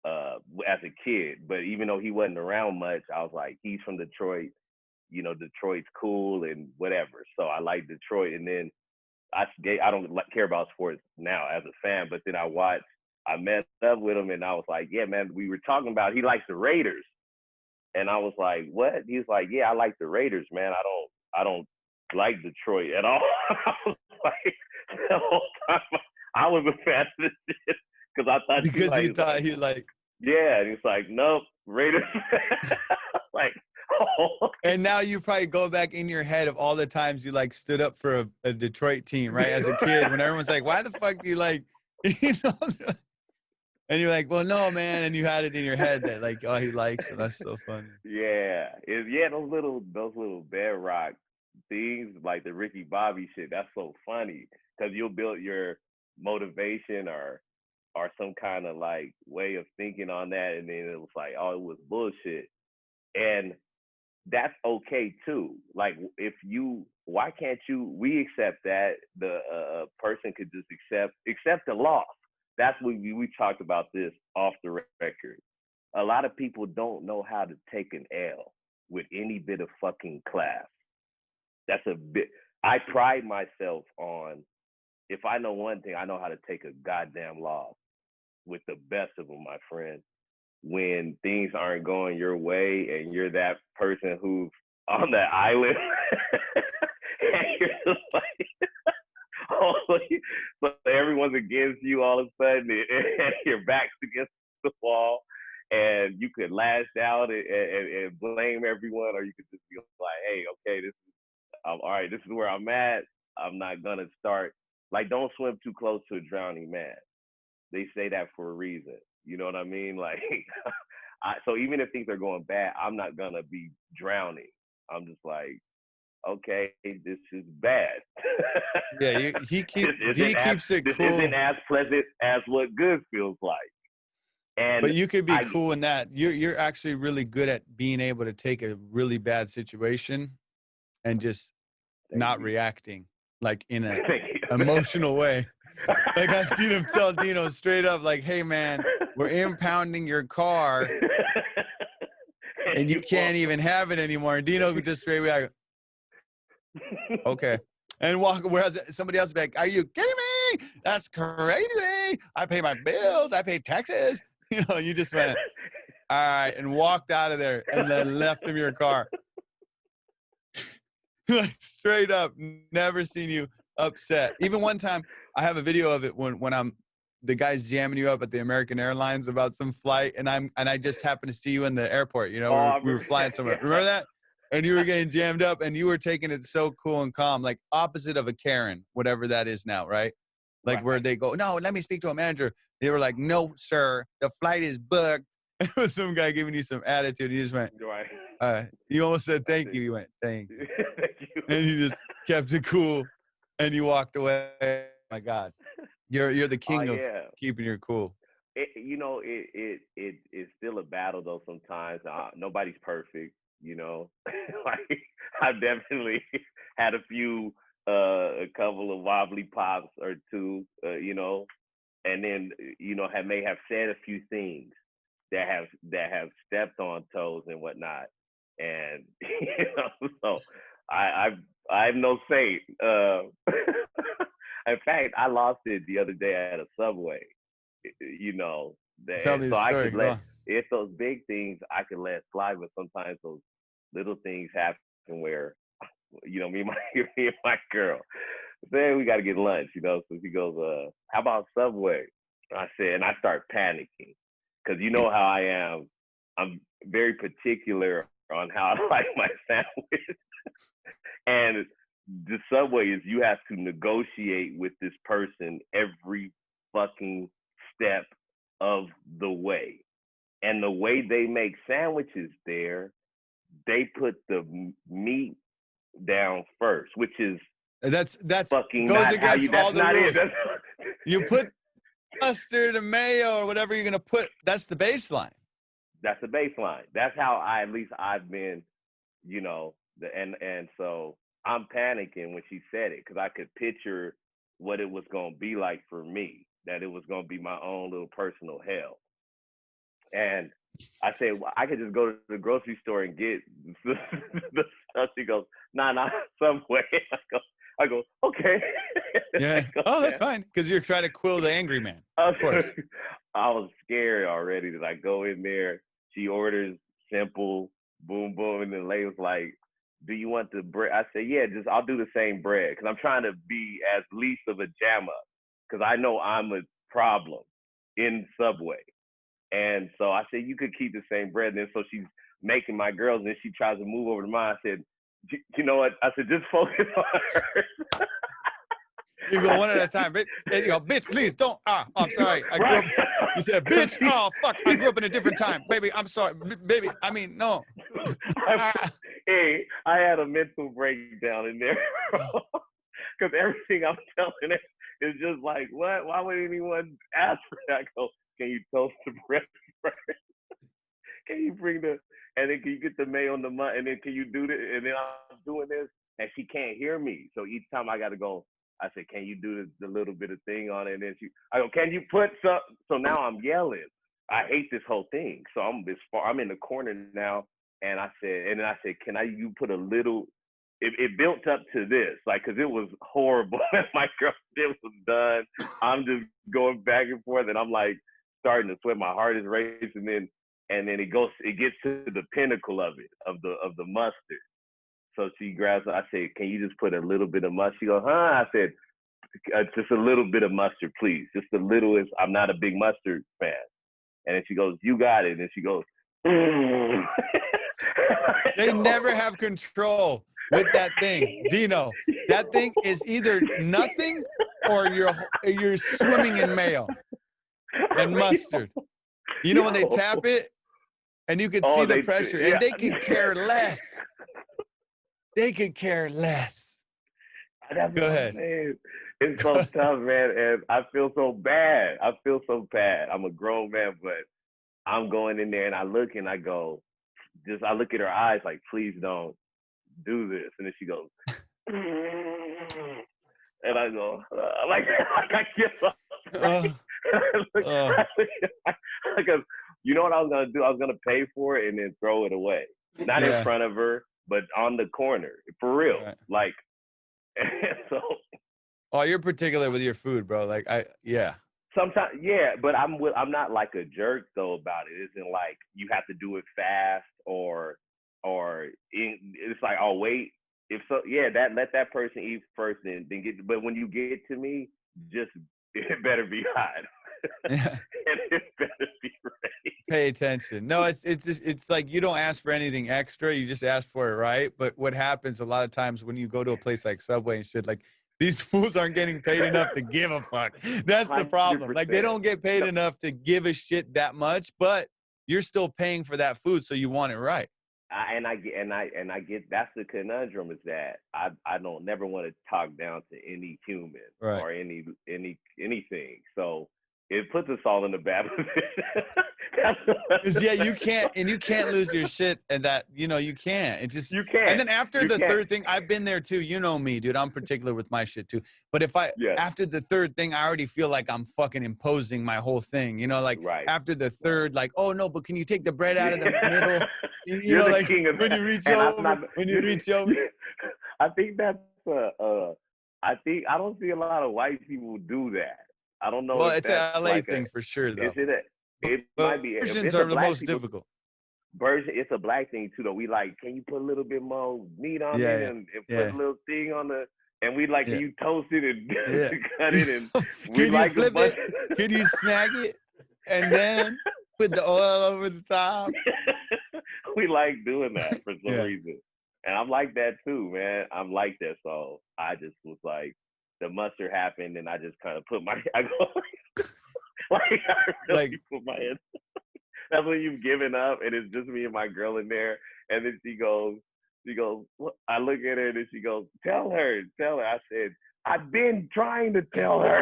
as a kid. But even though he wasn't around much, I was like, he's from Detroit. Detroit's cool and whatever. So I like Detroit. And then I don't care about sports now as a fan, but then I met up with him and I was like, yeah, man, we were talking about he likes the Raiders. And I was like, what? He was like, yeah, I like the Raiders, man. I don't like Detroit at all. I was like, the whole time I was a fan of this shit because I thought Because you thought he like. yeah, and he's like, nope, Raiders. Like, oh. And now you probably go back in your head of all the times you like stood up for a Detroit team, right? As a kid, when everyone's like, why the fuck do you like, you know? And you're like, well, no, man. And you had it in your head that like, oh, he likes it. That's so funny. Yeah, those little bedrock things like the Ricky Bobby shit. That's so funny because you'll build your motivation or some kind of like way of thinking on that, and then it was like, oh, it was bullshit, and that's okay too. Like why can't we accept that the person could just accept the loss? That's what we talked about this off the record. A lot of people don't know how to take an L with any bit of fucking class. That's a bit. I pride myself on, if I know one thing, I know how to take a goddamn loss with the best of them, my friend. When things aren't going your way and you're that person who's on that island and you're just like, oh, but everyone's against you all of a sudden and your back's against the wall and you could lash out and blame everyone, or you could just be like, hey, okay, all right, this is where I'm at. I'm not gonna start, like, don't swim too close to a drowning man. They say that for a reason. You know what I mean? Like, so even if things are going bad, I'm not gonna be drowning. I'm just like, okay, this is bad. Yeah, he keeps it this cool. isn't as pleasant as what good feels like. And But you could be I cool in that. You're actually really good at being able to take a really bad situation and just thank not you, reacting like in a thank you. emotional way. Like I've seen him tell Dino straight up, like, "Hey man, we're impounding your car And and you you can't even have it anymore." And Dino could just straight react, "Okay," and walk. Whereas somebody else would be like, "Are you kidding me? That's crazy! I pay my bills. I pay taxes." You know, you just went, "All right," and walked out of there and then left him your car. Like straight up, never seen you upset. Even one time, I have a video of it when I'm the guy's jamming you up at the American Airlines about some flight, and I just happened to see you in the airport. You know, Oh, I we were remember flying that. somewhere. Yeah. Remember that? And you were getting jammed up, and you were taking it so cool and calm, like opposite of a Karen, whatever that is now, right? Like where Right. they go, no, let me speak to a manager. They were like, no, sir, the flight is booked. It was some guy giving you some attitude. You just went, Right. you almost said That's thank it. you. You went, thank you. Thank you. And you just kept it cool and you walked away. Oh my God. You're the Oh king of yeah. keeping your cool. It's still a battle though. Sometimes nobody's perfect. You know, like I've definitely had a couple of wobbly pops or two. You know, and then may have said a few things that have stepped on toes and whatnot, and so I I have no say. In fact, I lost it the other day at a Subway. You know, Tell me so the I story. could Go let on. if those big things I could let slide, but sometimes those little things happen where me and my me and my girl. Then we got to get lunch, so she goes, how about Subway? I said, and I start panicking because you know how I am. I'm very particular on how I like my sandwich. And the Subway is you have to negotiate with this person every fucking step of the way. And the way they make sandwiches there, they put the meat down first, which is That's fucking goes not how you. against all That's the not it. rules. You put mustard and mayo or whatever you're gonna put. That's the baseline. That's the baseline. That's how at least I've been, and so I'm panicking when she said it because I could picture what it was gonna be like for me. That it was gonna be my own little personal hell. And I said, well, I could just go to the grocery store and get the stuff. She goes, nah, Subway. I go, okay. Yeah. Oh, that's fine because you're trying to quill the angry man. Of course. I was scared already that I go in there. She orders simple, boom, boom, and then the lady was like, "Do you want the bread?" I said, "Yeah, I'll do the same bread because I'm trying to be as least of a jam up because I know I'm a problem in Subway." And so I said, "You could keep the same bread." And then so she's making my girls, and then she tries to move over to mine. I said, "You know what?" I said, "Just focus on hers." You go one at a time. And you go, bitch, please don't. I'm sorry. I grew up. You said, bitch, oh, fuck. I grew up in a different time. Baby, I'm sorry. Baby, I mean, no. Hey, I had a mental breakdown in there, because everything I'm telling her is just like, what? Why would anyone ask for that? I go, can you toast the bread first? Can you bring and then can you get the mayo on the mud, and then can you do this? And then I'm doing this, and she can't hear me. So each time I got to go, I said, can you do the little bit of thing on it? And then I go, can you put some? So now I'm yelling. I hate this whole thing. So I'm in the corner now, and then I said, you put a little? It built up to this, like, because it was horrible. My girl, it was done. I'm just going back and forth, and I'm like starting to sweat. My heart is racing, and then it gets to the pinnacle of it, of the mustard. So she grabs it. I said, can you just put a little bit of mustard? She goes, huh? I said, just a little bit of mustard, please. Just the littlest. I'm not a big mustard fan. And then she goes, you got it. And then she goes, They never have control with that thing. Dino, that thing is either nothing or you're swimming in mayo and mustard. You know when they tap it and you could see the pressure, and they could care less. They could care less. That's Go what ahead. I'm saying. It's so tough, man, and I feel so bad. I feel so bad. I'm a grown man, but I'm going in there and I look and I go, I look at her eyes like, please don't do this. And then she goes, and I go, like I give up. Right? Because you know what I was gonna do? I was gonna pay for it and then throw it away, not in front of her, but on the corner, for real. Right. Like, so. Oh, you're particular with your food, bro. Like yeah. Sometimes, yeah, but I'm not like a jerk though about it. It isn't like you have to do it fast or it's like, oh wait, if so, yeah, let that person eat first and then get. But when you get to me, just it better be hot. Yeah. And it better be ready. Pay attention. No, it's like you don't ask for anything extra. You just ask for it, right? But what happens a lot of times when you go to a place like Subway and shit, like these fools aren't getting paid enough to give a fuck. That's the problem. 100%. Like they don't get paid enough to give a shit that much, but you're still paying for that food, so you want it right. I get that's the conundrum, is that I don't never want to talk down to any human or anything. So it puts us all in a bad position. Because you can't lose your shit, and that you can't. It just you can't. And then after the third thing, I've been there too. You know me, dude. I'm particular with my shit too. But if after the third thing, I already feel like I'm fucking imposing my whole thing. Like after the third, like, oh no, but can you take the bread out of the middle? You're the like king of when that. you reach over. When you reach over. I think that's I don't see a lot of white people do that. I don't know. Well, if it's that's a LA like thing for sure, though. It might be. Versions are the most difficult. It's a black thing too, though. We like, can you put a little bit more meat on it and put a little thing on the, and we like, can you toast it and cut it, and we can like you flip it? Can you smack it and then put the oil over the top? We like doing that for some reason, and I'm like that too, man. I'm like that, so I just was like, the mustard happened, and I just kind of put I really put my head. That's when you've given up, and it's just me and my girl in there. And then she goes, what? I look at her, and then she goes, tell her. I said, I've been trying to tell her.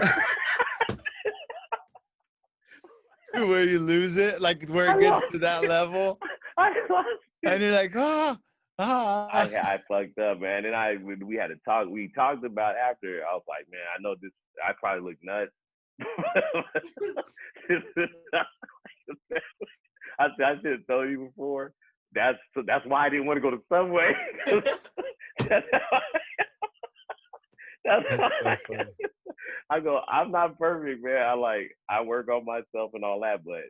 Where you lose it, like where it gets to that level. I lost it. And you're like, I fucked up, man. And we had to talk. We talked about after. I was like, man, I know this. I probably look nuts. I should have told you before. That's why I didn't want to go to Subway. That's so funny. I go, I'm not perfect, man. I work on myself and all that, but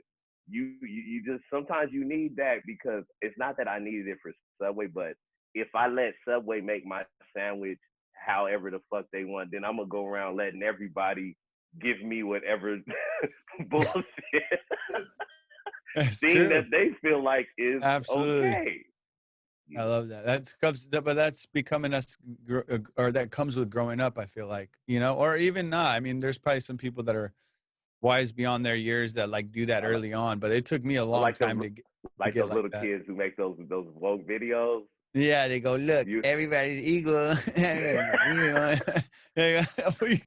you just sometimes you need that, because it's not that I needed it for Subway, but if I let Subway make my sandwich however the fuck they want, then I'm gonna go around letting everybody give me whatever bullshit thing that they feel like is okay. I love that. But that's becoming us, or that comes with growing up. I feel like, or even not. I mean, there's probably some people that are wise beyond their years that like do that early on, but it took me a long time to get those little kids who make those woke videos. Yeah, they go, look, everybody's equal. You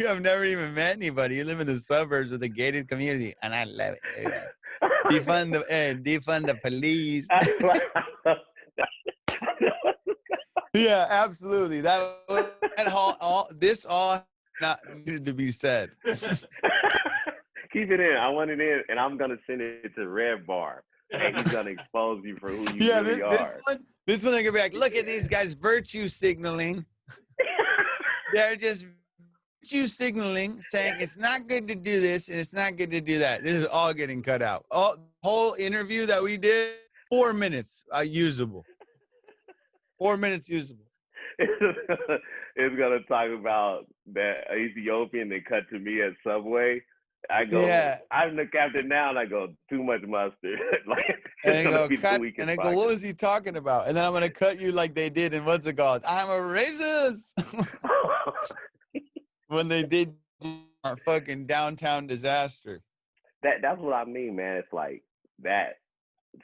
have never even met anybody. You live in the suburbs with a gated community, and I love it. Defund the police. Yeah, absolutely. This all not needed to be said. Keep it in. I want it in, and I'm gonna send it to Red Bar, and he's gonna expose you for who you really are. This one, they're gonna be like, look at these guys virtue signaling. They're just virtue signaling, saying it's not good to do this and it's not good to do that. This is all getting cut out. Whole interview that we did, 4 minutes usable. 4 minutes usable. It's gonna talk about that Ethiopian that cut to me at Subway. I go, I'm the captain now, and I go, too much mustard. And I go, what was he talking about? And then I'm gonna cut you like they did in what's it called? I'm a racist. When they did our fucking downtown disaster. That's what I mean, man. It's like that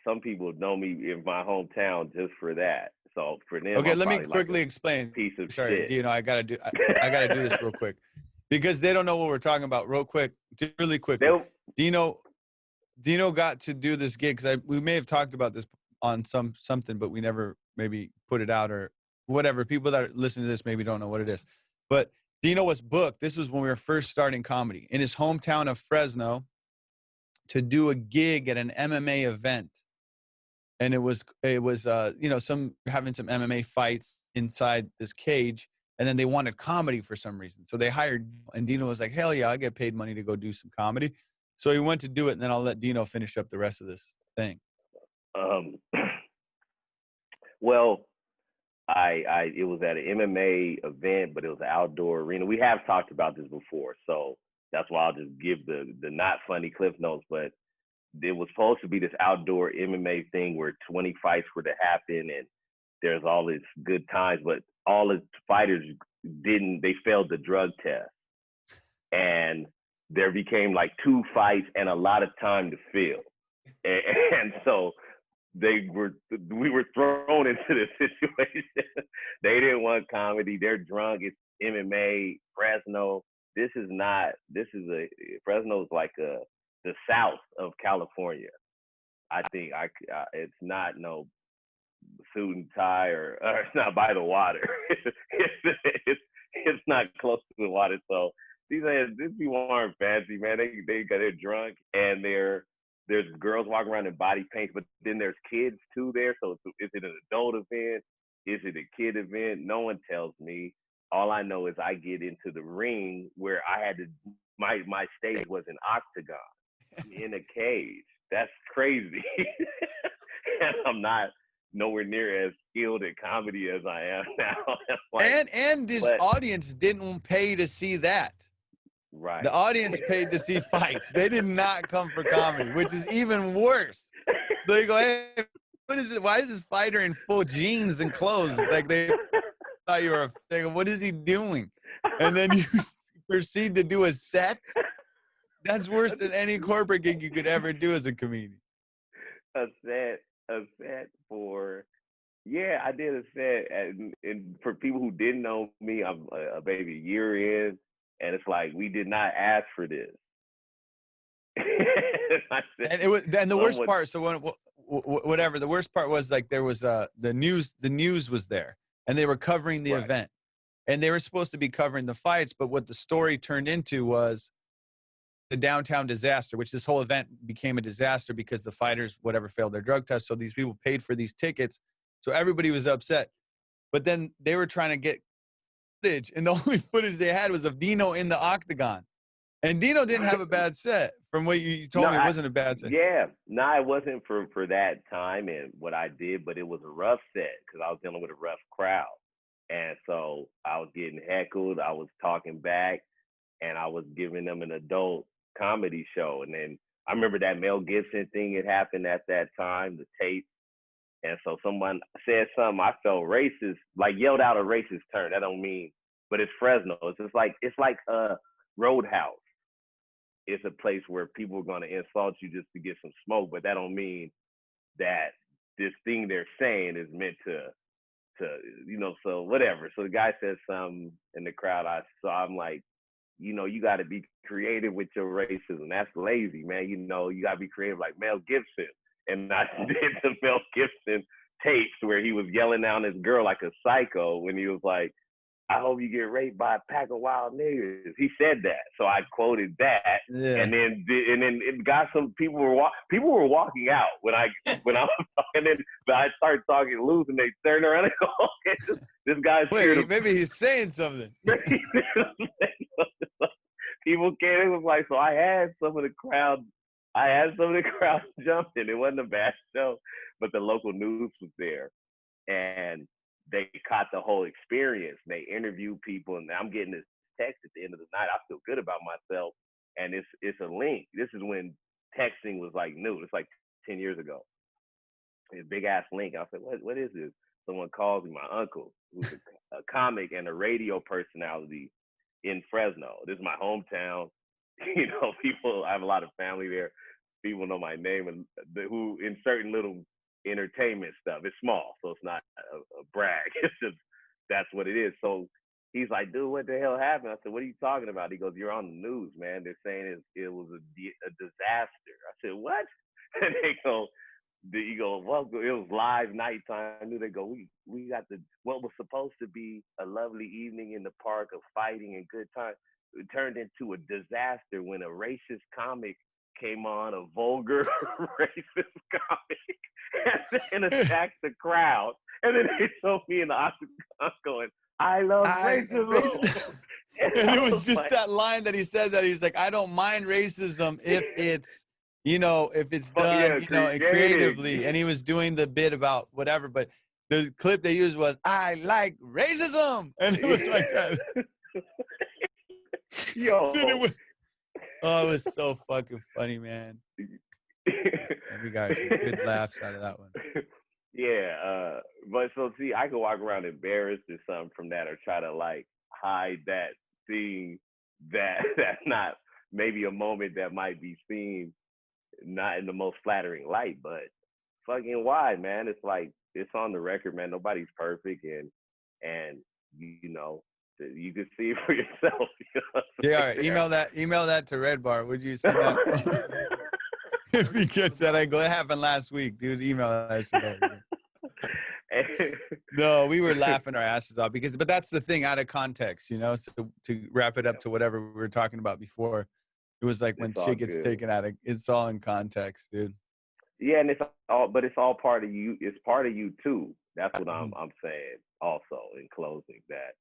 some people know me in my hometown just for that. So for them, Okay, I'm let me probably like quickly a explain. piece of Sorry, shit. I gotta do this real quick because they don't know what we're talking about. Real quick, just really quickly. They'll, Dino got to do this gig because we may have talked about this on something, but we never maybe put it out or whatever. People that are listening to this maybe don't know what it is. But Dino was booked. This was when we were first starting comedy in his hometown of Fresno to do a gig at an MMA event. And it was some having some MMA fights inside this cage, and then they wanted comedy for some reason. So they hired, and Dino was like, hell yeah, I get paid money to go do some comedy. So he went to do it, and then I'll let Dino finish up the rest of this thing. um, well, I it was at an MMA event, but it was an outdoor arena. We have talked about this before, so that's why I'll just give the not funny cliff notes. But it was supposed to be this outdoor MMA thing where 20 fights were to happen, and there's all this good times, but all the fighters they failed the drug test, and there became like 2 fights and a lot of time to fill, and so we were thrown into this situation. They didn't want comedy. They're drunk. It's MMA. Fresno. Fresno is like the south of California. I think it's not no suit and tie or it's not by the water. It's not close to the water. So these people aren't fancy, man. They're drunk and there's girls walking around in body paints, but then there's kids too there. So is it an adult event? Is it a kid event? No one tells me. All I know is I get into the ring where I had to. My stage was an octagon. I'm in a cage. That's crazy. And I'm not nowhere near as skilled at comedy as I am now. Like, and his audience didn't pay to see that. Right. The audience paid to see fights. They did not come for comedy, which is even worse. So they go, hey, what is it? Why is this fighter in full jeans and clothes? Like they thought you were a thing. What is he doing? And then you proceed to do a set. That's worse than any corporate gig you could ever do as a comedian. A set for, yeah, I did a set. And for people who didn't know me, I'm maybe a year in, and it's like, we did not ask for this. And it was, and the worst part, so when, whatever, the worst part was like there was the news was there, and they were covering the event, and they were supposed to be covering the fights, but what the story turned into was the downtown disaster, which this whole event became a disaster because the fighters, whatever, failed their drug test. So these people paid for these tickets. So everybody was upset. But then they were trying to get footage, and the only footage they had was of Dino in the octagon. And Dino didn't have a bad set. From what you told me, it wasn't a bad set. Yeah. No, it wasn't for that time and what I did, but it was a rough set because I was dealing with a rough crowd. And so I was getting heckled. I was talking back, and I was giving them an adult comedy show. And then I remember that Mel Gibson thing had happened at that time, the tape. And so someone said something, I felt racist, like yelled out a racist term. That don't mean, but it's Fresno. It's like a Roadhouse. It's a place where people are going to insult you just to get some smoke, but that don't mean that this thing they're saying is meant to so whatever. So the guy says something in the crowd. I'm like, you got to be creative with your racism. That's lazy, man. You got to be creative like Mel Gibson. And I did the Mel Gibson tapes where he was yelling down this girl like a psycho when he was like, I hope you get raped by a pack of wild niggas. He said that. So I quoted that. Yeah. And then it got some people were walking out when I was talking, and I started talking loose, and they turned around and go, okay, this guy's Wait, maybe he's saying something. People came. It was like, so I had some of the crowd jumping. It wasn't a bad show, but the local news was there, and they caught the whole experience. They interviewed people, and I'm getting this text at the end of the night. I feel good about myself, and it's a link. This is when texting was like new. It's like 10 years ago. A big ass link. I said, what is this? Someone calls me, my uncle, who's a comic and a radio personality in Fresno. This is my hometown. People, I have a lot of family there. people know my name and who in certain little entertainment stuff. It's small, so it's not a brag. It's just that's what it is. So he's like, dude, what the hell happened? I said, what are you talking about? He goes, you're on the news, man. They're saying it was a disaster. I said, what? And you go, well, it was live nighttime. I knew they go, we got what was supposed to be a lovely evening in the park of fighting and good time. It turned into a disaster when a racist comic came on, a vulgar racist comic, and attacked the crowd. And then they showed me in the octagon going, I love racism. And it was just like, that line that he said that he's like, I don't mind racism if it's, if it's done, creatively. And he was doing the bit about whatever, but the clip they used was, I like racism. And it was like that. Yo. It was so fucking funny, man. And we got some good laughs out of that one. Yeah, but so see, I could walk around embarrassed or something from that, or try to like hide that thing that's not maybe a moment that might be seen not in the most flattering light, but fucking why, man? It's like it's on the record, man. Nobody's perfect, and you can see it for yourself. JR, email that to Red Bar. Would you send that? If he gets that, I go, it happened last week, dude. Email that shit. No, we were laughing our asses off but that's the thing, out of context, So to wrap it up to whatever we were talking about before, it was like when shit gets taken out of, it's all in context, dude. Yeah, and it's all part of you. It's part of you too. That's what I'm saying. Also, in closing, that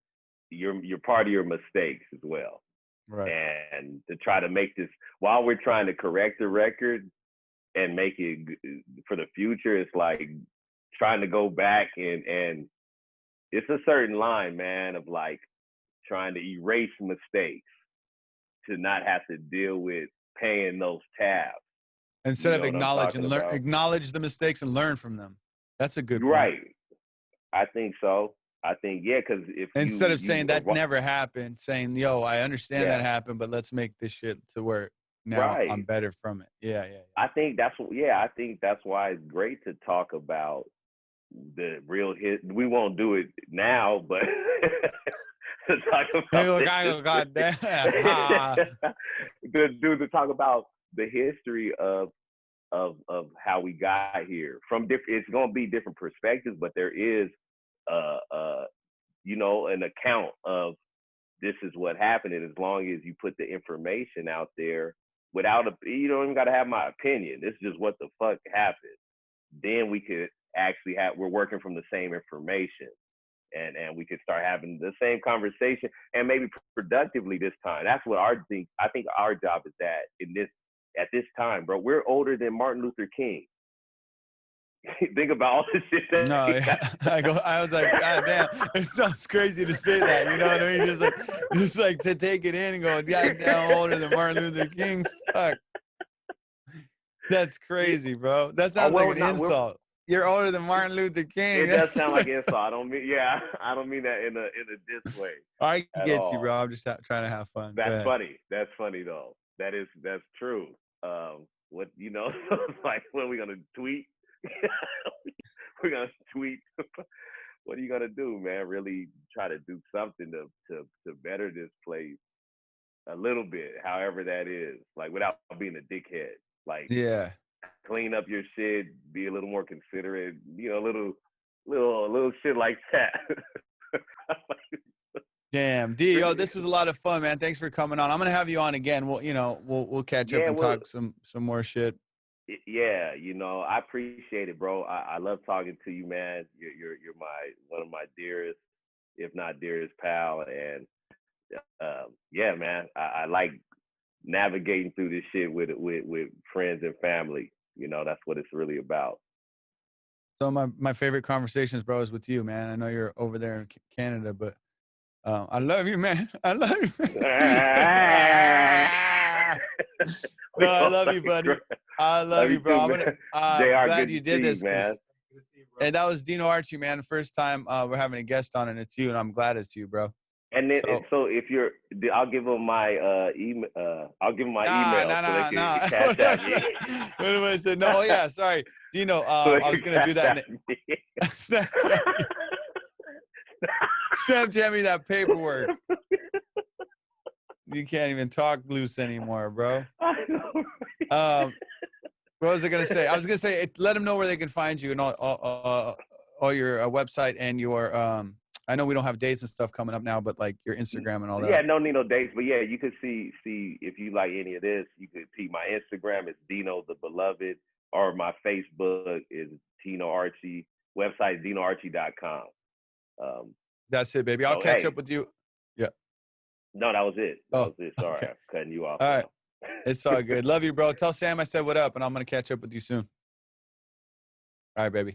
you're part of your mistakes as well. Right. And to try to make this while we're trying to correct the record and make it for the future, it's like trying to go back and it's a certain line, man, of like trying to erase mistakes to not have to deal with paying those tabs. Instead of acknowledge the mistakes and learn from them. That's a good point. Right. I think so. I think, yeah, because if instead of saying that never happened, saying, yo, I understand that happened, but let's make this shit to where now I'm better from it. Yeah. I think that's why it's great to talk about the real hit. We won't do it now, but to talk about to talk about the history of how we got here from it's going to be different perspectives, but there is an account of this is what happened, and as long as you put the information out there without you don't even got to have my opinion, this is just what the fuck happened, then we could actually we're working from the same information, and we could start having the same conversation, and maybe productively this time. That's what I think our job is at this time, bro. We're older than Martin Luther King. Think about all the shit that I was like, God damn, it sounds crazy to say that, you know what I mean? Just like to take it in and go, God damn, I'm older than Martin Luther King. Fuck. That's crazy, bro. That sounds like an insult. You're older than Martin Luther King. It does sound like an insult. I don't mean that in a diss way. I get you, bro. I'm just trying to have fun. That's funny. That's funny though. That's true. What it's like, what are we gonna tweet? We're gonna tweet. What are you gonna do, man? Really try to do something to better this place a little bit, however that is, like without being a dickhead. Like, yeah, clean up your shit, be a little more considerate, little shit like that. Damn, D, this was a lot of fun, man. Thanks for coming on. I'm gonna have you on again. We'll catch up and talk some more shit. Yeah, I appreciate it, bro. I love talking to you, man. You're one of my dearest, if not dearest pal, and yeah, man. I like navigating through this shit with friends and family. That's what it's really about. So my favorite conversations, bro, is with you, man. I know you're over there in Canada, but I love you, man. I love you. No, I love you, buddy. I love you, bro. I'm glad you did this, man. And that was DINO Archie, man. The first time we're having a guest on, and it's you, and I'm glad it's you, bro. And then So so if you're, I'll give them my email. I'll give them my email so they nah. can cash at me. What am I saying? No, oh yeah, sorry, Dino. So they I was can gonna do cash that. at me. Snapchat me, Snapchat me that paperwork. You can't even talk loose anymore, bro. I know. What was I gonna say? I was gonna say let them know where they can find you and all your website and your I know we don't have dates and stuff coming up now, but like your Instagram and all Yeah, that. no need no dates, but yeah, you could see if you like any of this. You could see my Instagram is Dino the Beloved, or my Facebook is Dino Archie. Website dinoarchie.com. That's it, baby. I'll So catch hey, up with you. Yeah. no, that was it. That Oh, was it. Sorry, okay. I'm cutting you off All right. now. It's all good. Love you, bro. Tell Sam I said what up, and I'm gonna catch up with you soon. All right, baby.